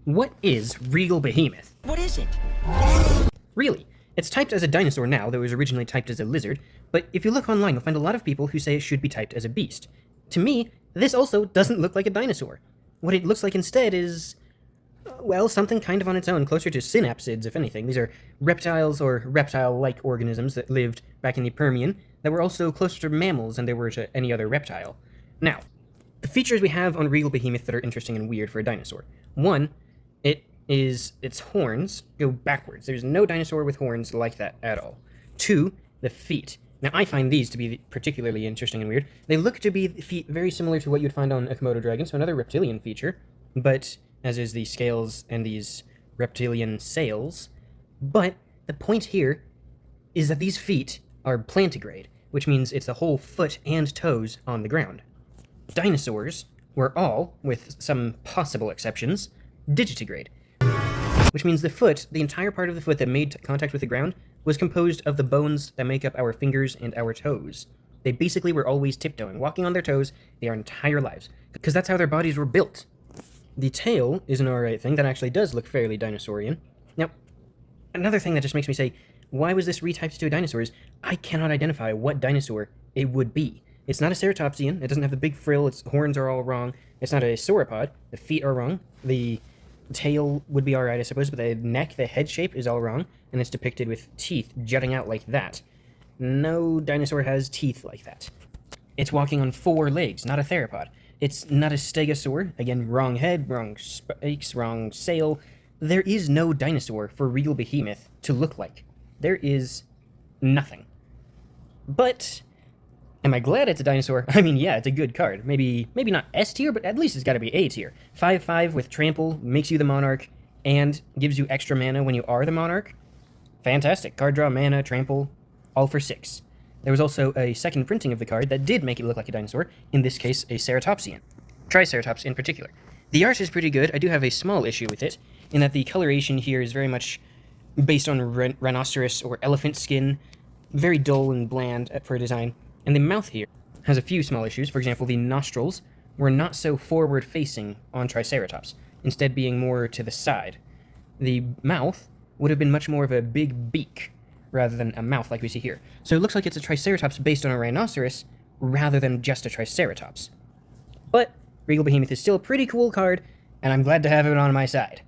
What is Regal Behemoth? What is it? Really, it's typed as a dinosaur now, though it was originally typed as a lizard, but if you look online, you'll find a lot of people who say it should be typed as a beast. To me, this also doesn't look like a dinosaur. What it looks like instead is, well, something kind of on its own, closer to synapsids, if anything. These are reptiles or reptile-like organisms that lived back in the Permian that were also closer to mammals than they were to any other reptile. Now, the features we have on Regal Behemoth that are interesting and weird for a dinosaur. One, its horns go backwards. There's no dinosaur with horns like that at all. Two, the feet. Now, I find these to be particularly interesting and weird. They look to be feet very similar to what you'd find on a Komodo dragon, so another reptilian feature, but as is the scales and these reptilian sails. But the point here is that these feet are plantigrade, which means it's the whole foot and toes on the ground. Dinosaurs were all, with some possible exceptions, digitigrade, which means the foot, the entire part of the foot that made contact with the ground, was composed of the bones that make up our fingers and our toes. They basically were always tiptoeing, walking on their toes their entire lives, because that's how their bodies were built. The tail is an alright thing that actually does look fairly dinosaurian. Now, another thing that just makes me say, why was this retyped to a dinosaur is, I cannot identify what dinosaur it would be. It's not a ceratopsian, it doesn't have the big frill, its horns are all wrong, it's not a sauropod, the feet are wrong, the tail would be alright, I suppose, but the neck, the head shape is all wrong, and it's depicted with teeth jutting out like that. No dinosaur has teeth like that. It's walking on 4 legs, not a theropod. It's not a stegosaur, again, wrong head, wrong spikes, wrong sail. There is no dinosaur for Regal Behemoth to look like. There is nothing. But am I glad it's a dinosaur? I mean, yeah, it's a good card. Maybe not S tier, but at least it's got to be A tier. 5/5 with trample, makes you the monarch, and gives you extra mana when you are the monarch. Fantastic. Card draw, mana, trample, all for 6. There was also a second printing of the card that did make it look like a dinosaur, in this case, a ceratopsian. Triceratops in particular. The art is pretty good. I do have a small issue with it, in that the coloration here is very much based on rhinoceros or elephant skin, very dull and bland for design. And the mouth here has a few small issues. For example, the nostrils were not so forward-facing on Triceratops, instead being more to the side. The mouth would have been much more of a big beak, rather than a mouth like we see here. So it looks like it's a Triceratops based on a rhinoceros, rather than just a Triceratops. But Regal Behemoth is still a pretty cool card, and I'm glad to have it on my side.